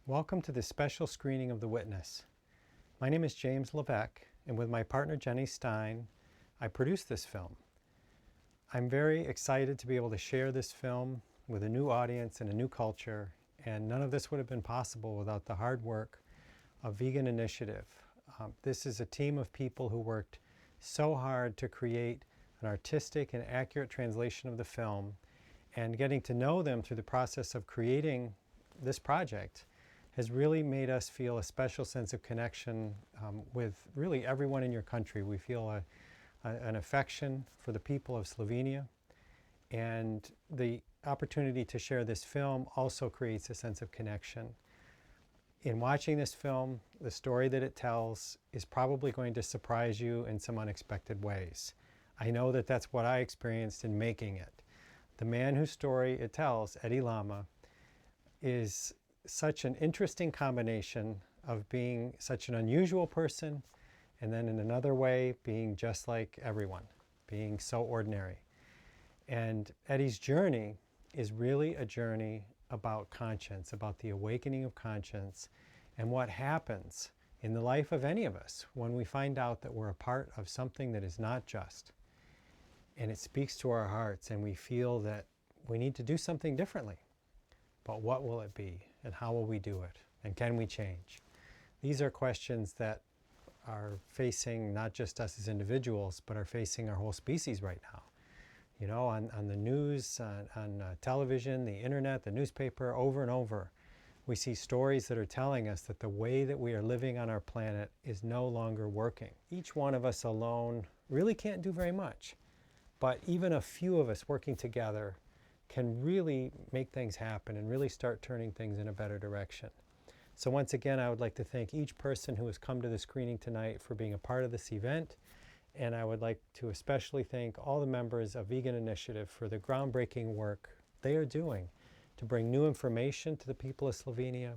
Welcome to this special screening of The Witness. My name is James LaVeck, and with my partner Jenny Stein, I produced this film. I'm very excited to be able to share this film with a new audience and a new culture, and none of this would have been possible without the hard work of Vegan Initiative. This is a team of people who worked so hard to create an artistic and accurate translation of the film, and getting to know them through the process of creating this project has really made us feel a special sense of connection with really everyone in your country. We feel an affection for the people of Slovenia, and the opportunity to share this film also creates a sense of connection. In watching this film, the story that it tells is probably going to surprise you in some unexpected ways. I know that that's what I experienced in making it. The man whose story it tells, Eddie Lama, is such an interesting combination of being such an unusual person and then in another way being just like everyone, being so ordinary. And Eddie's journey is really a journey about conscience, about the awakening of conscience, and what happens in the life of any of us when we find out that we're a part of something that is not just. And it speaks to our hearts and we feel that we need to do something differently. But what will it be? And how will we do it? And can we change? These are questions that are facing not just us as individuals, but are facing our whole species right now. You know, on the news, on television, the internet, the newspaper, over and over, we see stories that are telling us that the way that we are living on our planet is no longer working. Each one of us alone really can't do very much. But even a few of us working together can really make things happen and really start turning things in a better direction. So once again, I would like to thank each person who has come to the screening tonight for being a part of this event. And I would like to especially thank all the members of Vegan Initiative for the groundbreaking work they are doing to bring new information to the people of Slovenia,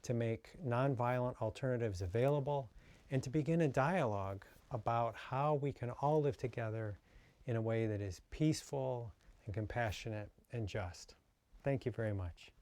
to make nonviolent alternatives available, and to begin a dialogue about how we can all live together in a way that is peaceful and compassionate and just. Thank you very much.